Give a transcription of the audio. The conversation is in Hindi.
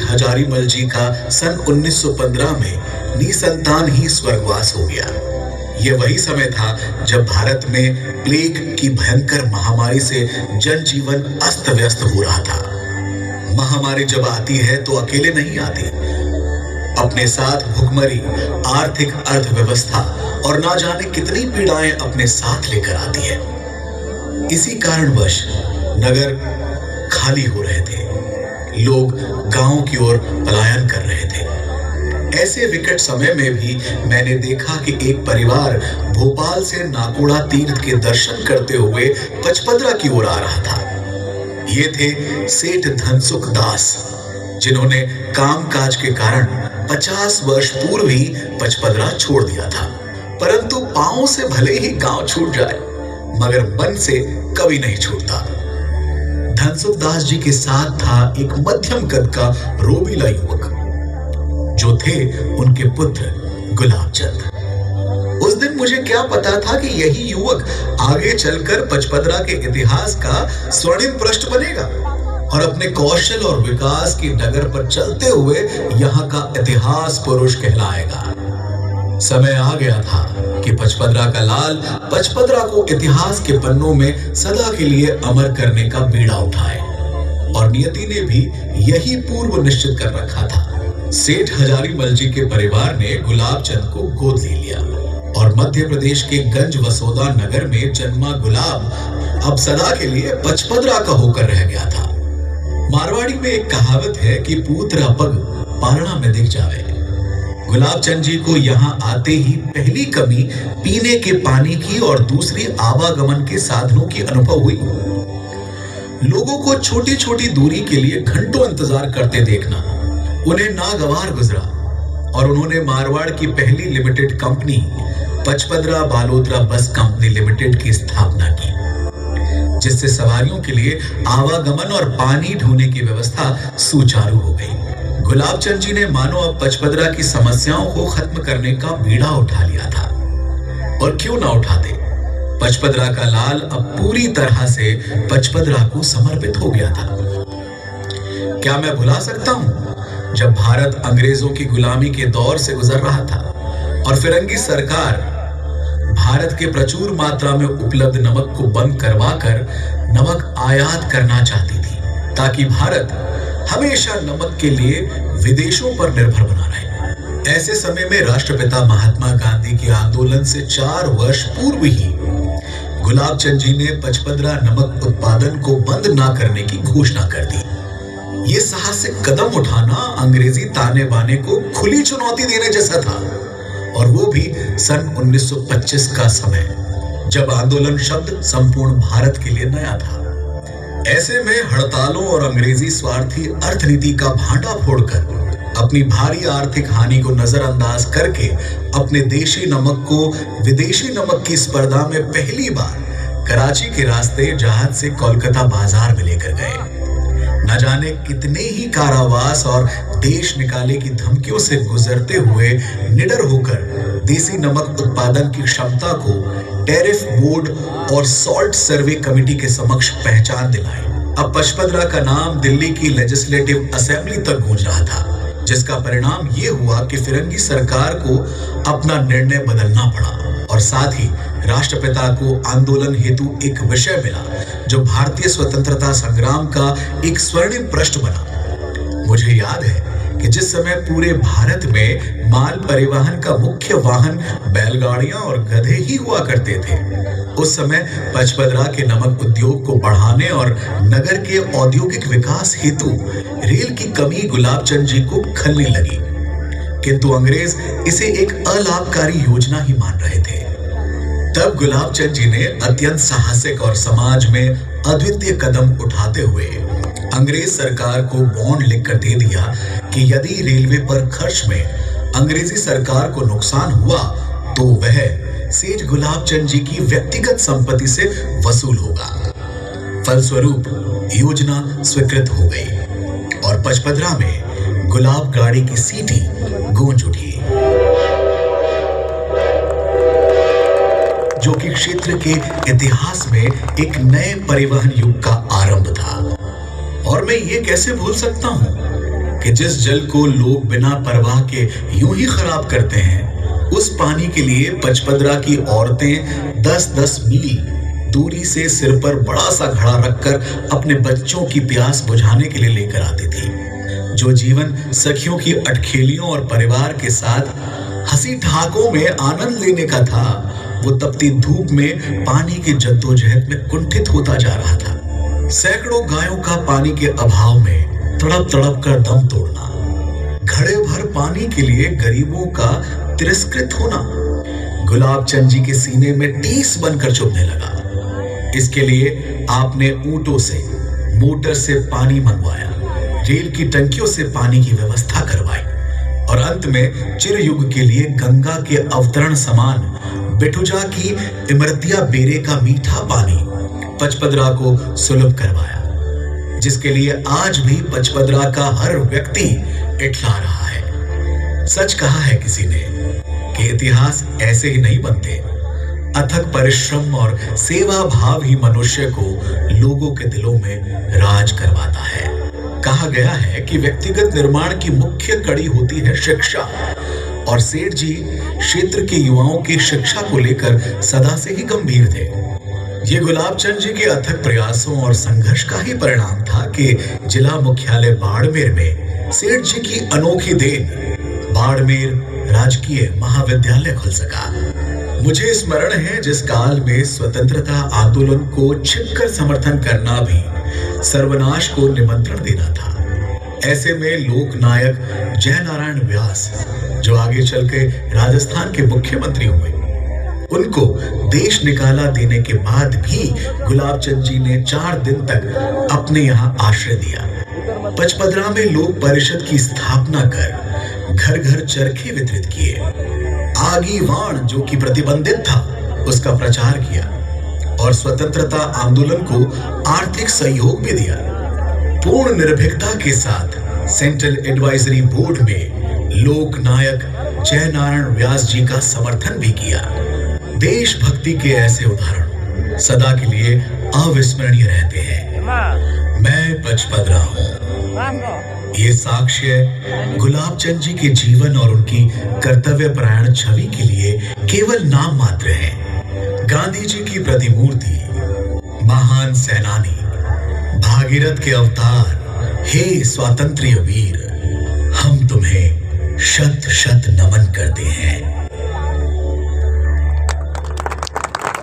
हजारीमल जी का सन 1915 में निसंतान ही स्वर्गवास हो गया। यह वही समय था जब भारत में प्लेग की भयंकर महामारी से जनजीवन अस्त व्यस्त हो रहा था। महामारी जब आती है तो अकेले नहीं आती, अपने साथ भुखमरी, आर्थिक अर्थव्यवस्था और ना जाने कितनी पीड़ाएं अपने साथ लेकर आती है। इसी कारणवश नगर खाली हो रहे थे, लोग गांव की ओर पलायन कर रहे थे। ऐसे विकट समय में भी मैंने देखा कि एक परिवार भोपाल से नाकोड़ा तीर्थ के दर्शन करते हुए पचपदरा की ओर आ रहा था। ये थे सेठ धनसुख दास, जिन्होंने कामकाज के कारण 50 वर्ष पूर्व ही पचपदरा छोड़ दिया था। परंतु पांव से भले ही गांव छूट जाए, मगर मन से कभी नहीं छूटता। धनसुख दास जी के साथ था एक मध्यम कद का रोबीला युवक, जो थे उनके पुत्र गुलाब चंद। उस दिन मुझे क्या पता था कि यही युवक आगे चलकर पचपदरा के इतिहास का स्वर्णिम पृष्ठ बनेगा और अपने कौशल और विकास की डगर पर चलते हुए यहाँ का इतिहास पुरुष कहलाएगा। समय आ गया था कि पचपदरा का लाल पचपदरा को इतिहास के पन्नों में सदा के लिए अमर करने का बीड़ा उठाए, और नियति ने भी यही पूर्व निश्चित कर रखा था। सेठ हजारीमल जी के परिवार ने गुलाब चंद को गोद ले लिया और मध्य प्रदेश के गंज वसोदा नगर में जन्मा गुलाब अब सदा के लिए पचपदरा का होकर रह गया था। मारवाड़ी में एक कहावत है कि पूतरा पग पारणा में दिख जावे। गुलाब चंद जी को यहाँ आते ही पहली कमी पीने के पानी की और दूसरी आवागमन के साधनों की अनुभव हुई। लोगों को छोटी छोटी दूरी के लिए घंटों इंतजार करते देखना उन्हें नागवार गुजरा, और उन्होंने मारवाड़ की पहली लिमिटेड कंपनी पचपदरा बालोतरा बस कंपनी लिमिटेड की स्थापना की, जिससे सवारियों के लिए आवागमन और पानी ढोने की व्यवस्था सुचारू हो गई। गुलाब चंद जी ने मानो अब पचपदरा की समस्याओं को खत्म करने का बीड़ा उठा लिया था। और क्यों ना उठाते, पचपदरा का लाल अब पूरी तरह से पचपदरा को समर्पित हो गया था। क्या मैं भुला सकता हूं जब भारत अंग्रेजों की गुलामी के दौर से गुजर रहा था और फिरंगी सरकार भारत के प्रचुर मात्रा में उपलब्ध नमक को बंद करवाकर नमक आयात करना चाहती थी, ताकि भारत हमेशा नमक के लिए विदेशों पर निर्भर बना रहे। ऐसे समय में राष्ट्रपिता महात्मा गांधी के आंदोलन से 4 वर्ष पूर्व ही गुलाब चंद जी ने पचपदरा नमक उत्पादन को बंद ना करने की घोषणा कर दी। ये साहसिक कदम उठाना अंग्रेजी ताने बाने को खुली चुनौती देने जैसा था, और वो भी सन 1925 का समय, जब आंदोलन शब्द संपूर्ण भारत के लिए नया था। ऐसे में हड़तालों और अंग्रेजी स्वार्थी अर्थनीति का भांडा फोड़कर अपनी भारी आर्थिक हानि को नजरअंदाज करके अपने देशी नमक को विदेशी नमक की स्पर्धा में पहली बार कराची के रास्ते जहाज से कोलकाता बाजार में लेकर गए। न जाने कितने ही कारावास और देश निकाले की धमकियों से गुजरते हुए निडर होकर देसी नमक उत्पादन की क्षमता को टैरिफ बोर्ड और सॉल्ट सर्वे कमेटी के समक्ष पहचान दिलाई। अब पचपदरा का नाम दिल्ली की लेजिस्लेटिव असेंबली तक गूंज रहा था, जिसका परिणाम ये हुआ कि फिरंगी सरकार को अपना निर्णय बदलना पड़ा, और साथ ही राष्ट्रपिता को आंदोलन हेतु एक विषय मिला जो भारतीय स्वतंत्रता संग्राम का एक स्वर्णिम पृष्ठ बना। मुझे याद है कि जिस समय पूरे भारत में माल परिवहन का मुख्य वाहन बैलगाड़ियां और गधे ही हुआ करते थे, उस समय पचपदरा के नमक उद्योग को बढ़ाने और नगर के औद्योगिक विकास हेतु रेल की कमी गुलाब चंद जी को खलने लगी। किंतु अंग्रेज इसे एक अलाभकारी योजना ही मान रहे थे। तब गुलाब चंद जी ने अत्यंत साहसिक और समाज में अद्वितीय कदम उठाते हुए अंग्रेज सरकार को बॉन्ड लिखकर दे दिया कि यदि रेलवे पर खर्च में अंग्रेजी सरकार को नुकसान हुआ तो वह सेठ गुलाब चंद जी की व्यक्तिगत संपत्ति से वसूल होगा। फलस्वरूप योजना स्वीकृत हो गई और पचपदरा में गुलाब गाड़ी की सीटी गूंज उठी, जो कि क्षेत्र के इतिहास में एक नए परिवहन युग का आरंभ था। और मैं ये कैसे भूल सकता हूं कि जिस जल को लोग बिना परवाह के यूं ही खराब करते हैं, उस पानी के लिए पचपदरा की औरतें 10-10 मील दूरी से सिर पर बड़ा सा घड़ा रखकर अपने बच्चों की प्यास बुझाने के लिए लेकर आती थी। जो जीवन सखियों की अटखेलियों और परिवार के साथ हंसी ठहाकों में आनंद लेने का था, वो तपती धूप में पानी की जद्दोजहद में कुंठित होता जा रहा था। सैकड़ों गायों का पानी के अभाव में तड़प तड़प कर दम तोड़ना, घड़े भर पानी के लिए गरीबों का तिरस्कृत होना, गुलाब चंद जी के सीने में टीस बनकर चुभने लगा। इसके लिए आपने ऊंटों से, मोटर से पानी मंगवाया, रेल की टंकियों से पानी की व्यवस्था करवाई और अंत में चिरयुग के लिए गंगा के अवतरण समान बेटुजा की इमरतिया बेरे का मीठा पानी पचपदरा को सुलभ करवाया, जिसके लिए आज भी पचपदरा का हर व्यक्ति इठला रहा है। सच कहा है किसी ने कि इतिहास ऐसे ही नहीं बनते, अथक परिश्रम और सेवा भाव ही मनुष्य को लोगों के दिलों में राज करवाता है। कहा गया है कि व्यक्तिगत निर्माण की मुख्य कड़ी होती है शिक्षा, और सेठ जी क्षेत्र के युवाओं की शिक्षा को लेकर सदा से ही गंभीर थे। ये गुलाब चंद जी के अथक प्रयासों और संघर्ष का ही परिणाम था कि जिला मुख्यालय बाड़मेर में सेठ जी की अनोखी देन बाड़मेर राजकीय महाविद्यालय खुल सका। मुझे स्मरण है जिस काल में स्वतंत्रता आंदोलन को छिपकर समर्थन करना भी सर्वनाश को निमंत्रण देना था। ऐसे में लोक नायक जयनारायण व्यास, जो आगे चल के राजस्थान के मुख्यमंत्री हुए, उनको देश निकाला देने के बाद भी गुलाब चंद जी ने 4 दिन तक अपने यहाँ आश्रय दिया। पचपदरा में लोक परिषद की स्थापना कर घर घर चरखे वितरित किए, आगी वाण जो कि प्रतिबंधित था उसका प्रचार किया और स्वतंत्रता आंदोलन को आर्थिक सहयोग भी दिया। पूर्ण निर्भीकता के साथ सेंट्रल एडवाइजरी बोर्ड में लोक नायक जयनारायण व्यास जी का समर्थन भी किया। देशभक्ति के ऐसे उदाहरण सदा के लिए अविस्मरणीय रहते हैं। मैं पचपदरा हूँ, ये साक्ष्य गुलाब चंद जी के जीवन और उनकी कर्तव्यपरायण छवि के लिए केवल नाम मात्र है। गांधी जी की प्रतिमूर्ति, महान सेनानी, भागीरथ के अवतार, हे स्वातंत्र्य वीर, हम तुम्हें शत शत नमन करते हैं।